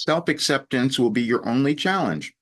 Self-acceptance will be your only challenge.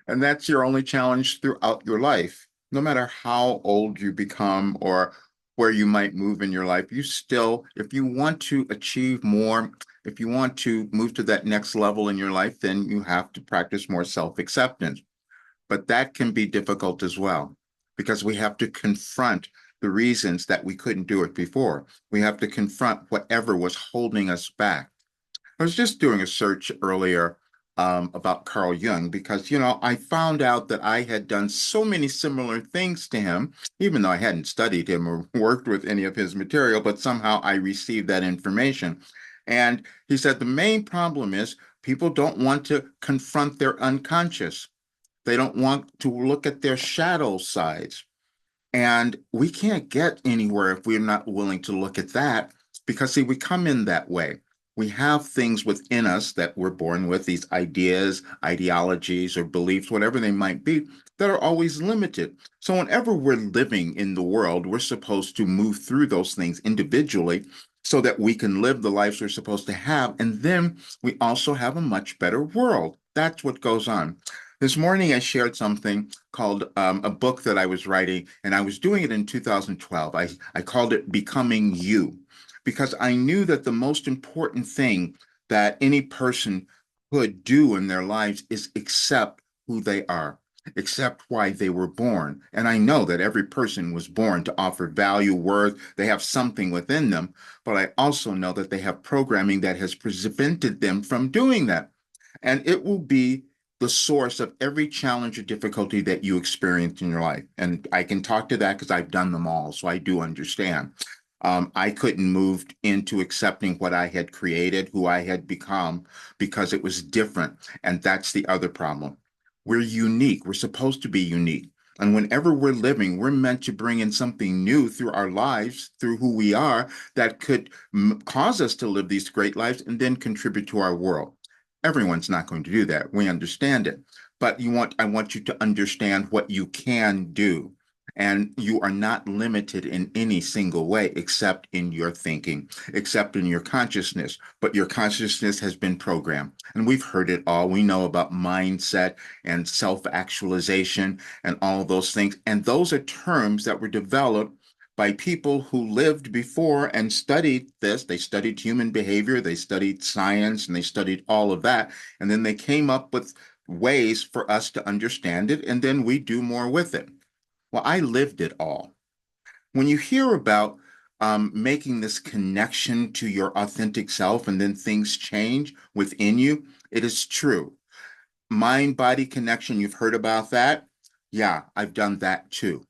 And that's your only challenge throughout your life. No matter how old you become or where you might move in your life, you still, if you want to achieve more, if you want to move to that next level in your life, then you have to practice more self-acceptance. But that can be difficult as well because we have to confront the reasons that we couldn't do it before. We have to confront whatever was holding us back. I was just doing a search earlier about Carl Jung because, I found out that I had done so many similar things to him, even though I hadn't studied him or worked with any of his material, but somehow I received that information. And he said the main problem is people don't want to confront their unconscious. They don't want to look at their shadow sides. And we can't get anywhere if we're not willing to look at that because, see, we come in that way. We have things within us that we're born with, these ideas, ideologies, or beliefs, whatever they might be, that are always limited. So, whenever we're living in the world, we're supposed to move through those things individually so that we can live the lives we're supposed to have. And then we also have a much better world. That's what goes on. This morning, I shared something called a book that I was writing, and I was doing it in 2012. I called it Becoming You because I knew that the most important thing that any person could do in their lives is accept who they are, accept why they were born. And I know that every person was born to offer value, worth, they have something within them, but I also know that they have programming that has prevented them from doing that. And it will be the source of every challenge or difficulty that you experience in your life. And I can talk to that because I've done them all, so I do understand. I couldn't move into accepting what I had created, who I had become, because it was different. And that's the other problem. We're unique. We're supposed to be unique. And whenever we're living, we're meant to bring in something new through our lives, through who we are, that could cause us to live these great lives and then contribute to our world. Everyone's not going to do that. We understand it. But I want you to understand what you can do. And you are not limited in any single way except in your thinking, except in your consciousness. But your consciousness has been programmed. And we've heard it all. We know about mindset and self-actualization and all of those things. And those are terms that were developed by people who lived before and studied this. They studied human behavior, they studied science, and they studied all of that. And then they came up with ways for us to understand it, and then we do more with it. Well, I lived it all. When you hear about making this connection to your authentic self and then things change within you, it is true. Mind body connection, you've heard about that? Yeah, I've done that too.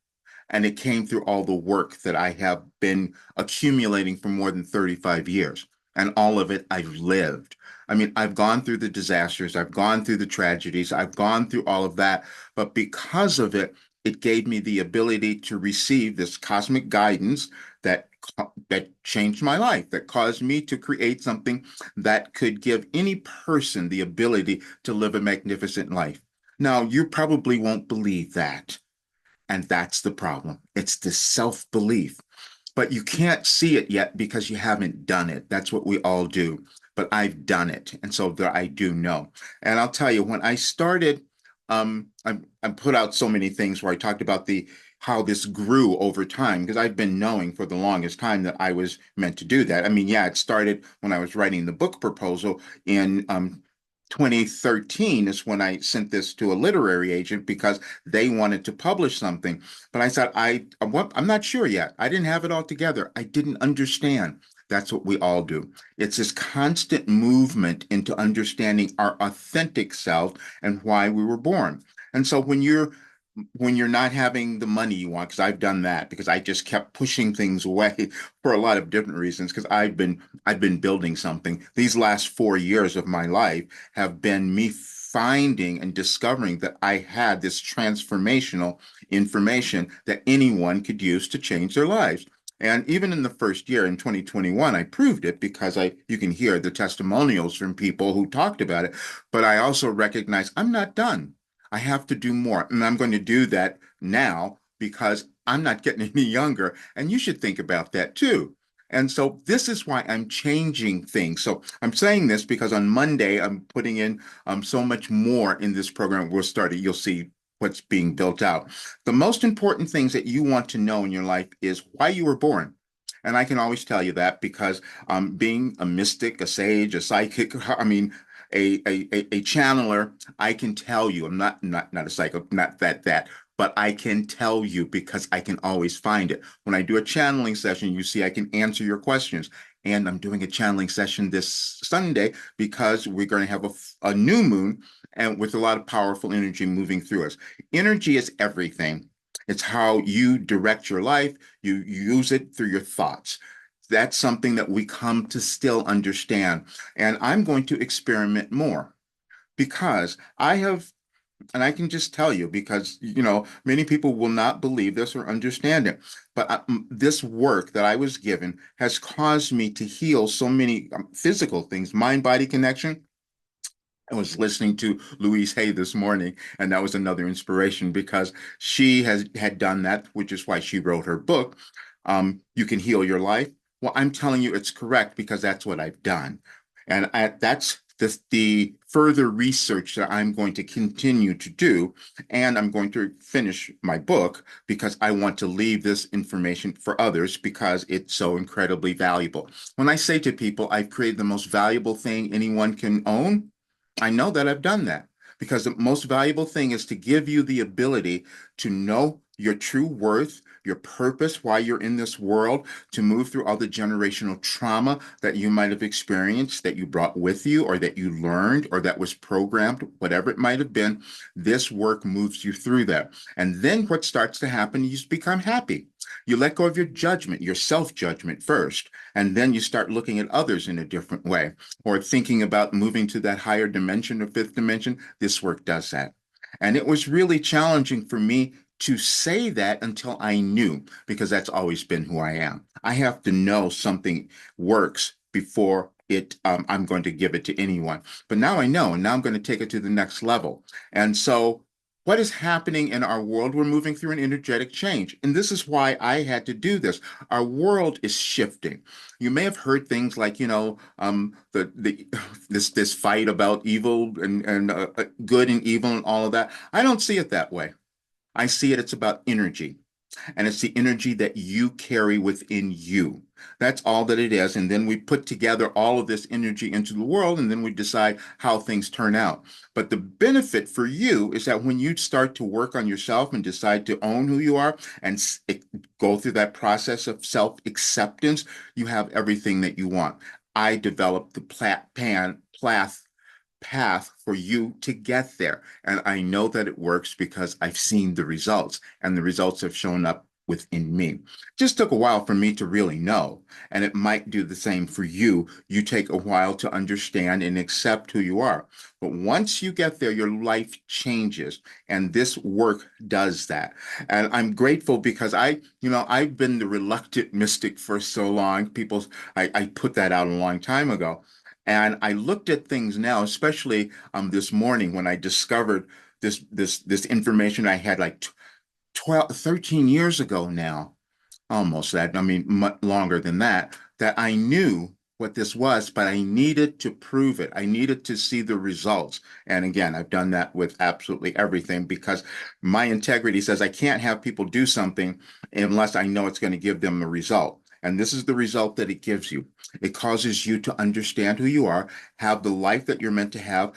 And it came through all the work that I have been accumulating for more than 35 years. And all of it I've lived. I mean, I've gone through the disasters, I've gone through the tragedies, I've gone through all of that. But because of it, it gave me the ability to receive this cosmic guidance that that changed my life, that caused me to create something that could give any person the ability to live a magnificent life. Now, you probably won't believe that. And that's the problem. It's the self-belief. But you can't see it yet because you haven't done it. That's what we all do. But I've done it. And so that I do know. And I'll tell you, when I started, I put out so many things where I talked about the how this grew over time because I've been knowing for the longest time that I was meant to do that. I mean, yeah, it started when I was writing the book proposal in 2013 is when I sent this to a literary agent because they wanted to publish something. But I said, I'm not sure yet. I didn't have it all together. I didn't understand. That's what we all do. It's this constant movement into understanding our authentic self and why we were born. And so when you're not having the money you want, because I've done that because I just kept pushing things away for a lot of different reasons, because I've been building something. These last 4 years of my life have been me finding and discovering that I had this transformational information that anyone could use to change their lives. And even in the first year in 2021, I proved it because you can hear the testimonials from people who talked about it. But I also recognize I'm not done. I have to do more. And I'm going to do that now because I'm not getting any younger. And you should think about that too. And so this is why I'm changing things. So I'm saying this because on Monday, I'm putting in so much more in this program. We'll start it. You'll see what's being built out. The most important things that you want to know in your life is why you were born. And I can always tell you that because being a mystic, a sage, a psychic, I mean, a channeler, I can tell you, I'm not a psychic, not that, but I can tell you because I can always find it. When I do a channeling session, you see I can answer your questions. And I'm doing a channeling session this Sunday because we're going to have a new moon and with a lot of powerful energy moving through us. Energy is everything. It's how you direct your life. You use it through your thoughts. That's something that we come to still understand. And I'm going to experiment more because I have, and I can just tell you because, many people will not believe this or understand it. But this work that I was given has caused me to heal so many physical things, mind body connection. I was listening to Louise Hay this morning, and that was another inspiration because she had done that, which is why she wrote her book. You can heal your life. Well, I'm telling you it's correct because that's what I've done, and that's the further research that I'm going to continue to do, and I'm going to finish my book because I want to leave this information for others because it's so incredibly valuable. When I say to people, I've created the most valuable thing anyone can own. I know that I've done that because the most valuable thing is to give you the ability to know your true worth, your purpose, why you're in this world, to move through all the generational trauma that you might have experienced, that you brought with you, or that you learned, or that was programmed, whatever it might have been. This work moves you through that. And then what starts to happen, you just become happy. You let go of your judgment, your self-judgment first, and then you start looking at others in a different way or thinking about moving to that higher dimension or fifth dimension. This work does that. And it was really challenging for me to say that until I knew, because that's always been who I am. I have to know something works before I'm going to give it to anyone. But now I know, and now I'm going to take it to the next level. And so what is happening in our world? We're moving through an energetic change. And this is why I had to do this. Our world is shifting. You may have heard things like, the this fight about evil and good and evil and all of that. I don't see it that way. I see it's about energy, and it's the energy that you carry within you. That's all that it is. And then we put together all of this energy into the world, and then we decide how things turn out. But the benefit for you is that when you start to work on yourself and decide to own who you are and go through that process of self acceptance, you have everything that you want. I developed the path for you to get there. And I know that it works because I've seen the results, and the results have shown up within me. Just took a while for me to really know, and it might do the same for you. You take a while to understand and accept who you are. But once you get there, your life changes, and this work does that. And I'm grateful because I've been the reluctant mystic for so long. I put that out a long time ago. And I looked at things now, especially this morning when I discovered this information I had like 12, 13 years ago now, almost that. I mean, much longer than that, that I knew what this was, but I needed to prove it. I needed to see the results. And again, I've done that with absolutely everything because my integrity says I can't have people do something unless I know it's going to give them a result. And this is the result that it gives you. It causes you to understand who you are, have the life that you're meant to have,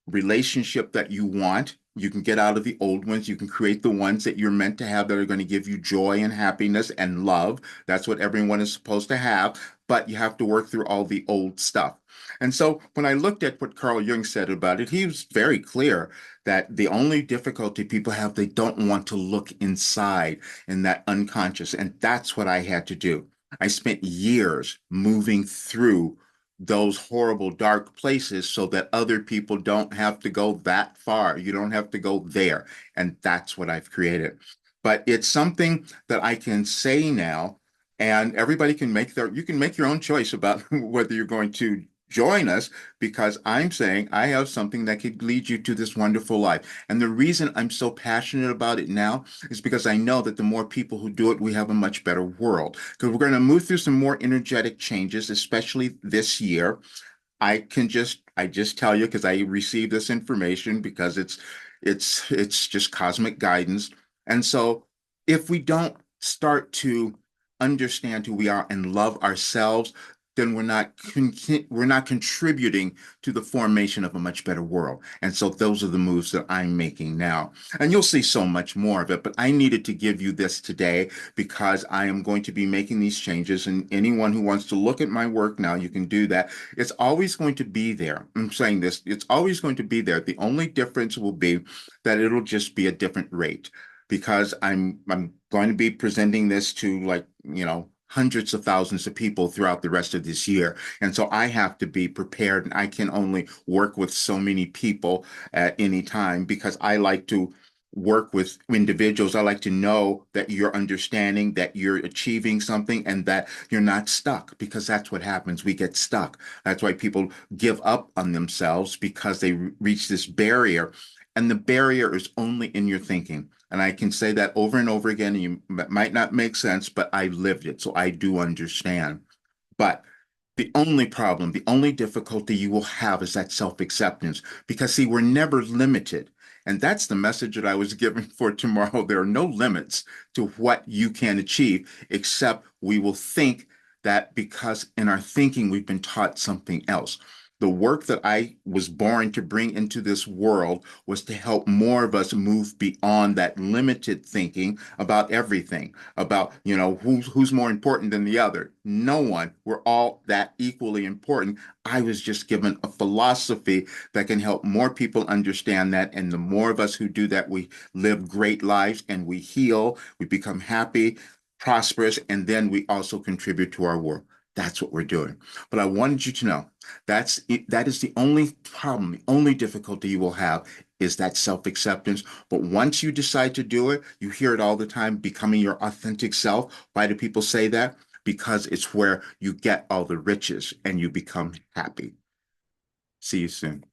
relationship that you want. You can get out of the old ones. You can create the ones that you're meant to have that are going to give you joy and happiness and love. That's what everyone is supposed to have. But you have to work through all the old stuff. And so when I looked at what Carl Jung said about it, he was very clear that the only difficulty people have, they don't want to look inside in that unconscious. And that's what I had to do. I spent years moving through those horrible dark places so that other people don't have to go that far. You don't have to go there. And that's what I've created. But it's something that I can say now, and everybody can you can make your own choice about whether you're going to join us because I'm saying I have something that could lead you to this wonderful life. And the reason I'm so passionate about it now is because I know that the more people who do it, we have a much better world. Because we're going to move through some more energetic changes, especially this year. I just tell you because I received this information because it's just cosmic guidance. And so if we don't start to understand who we are and love ourselves, then we're not contributing to the formation of a much better world. And so those are the moves that I'm making now. And you'll see so much more of it, but I needed to give you this today because I am going to be making these changes. And anyone who wants to look at my work now, you can do that. It's always going to be there. I'm saying this, it's always going to be there. The only difference will be that it'll just be a different rate because I'm going to be presenting this to like, hundreds of thousands of people throughout the rest of this year. And so I have to be prepared and I can only work with so many people at any time because I like to work with individuals. I like to know that you're understanding, that you're achieving something, and that you're not stuck because that's what happens. We get stuck. That's why people give up on themselves because they reach this barrier. And the barrier is only in your thinking. And I can say that over and over again, and you might not make sense, but I lived it. So I do understand. But the only problem, the only difficulty you will have is that self-acceptance. Because, see, we're never limited. And that's the message that I was giving for tomorrow. There are no limits to what you can achieve, except we will think that because in our thinking we've been taught something else. The work that I was born to bring into this world was to help more of us move beyond that limited thinking about everything, about, who's more important than the other. No one. We're all that equally important. I was just given a philosophy that can help more people understand that. And the more of us who do that, we live great lives and we heal, we become happy, prosperous, and then we also contribute to our world. That's what we're doing. But I wanted you to know that is the only problem, the only difficulty you will have is that self-acceptance. But once you decide to do it, you hear it all the time, becoming your authentic self. Why do people say that? Because it's where you get all the riches and you become happy. See you soon.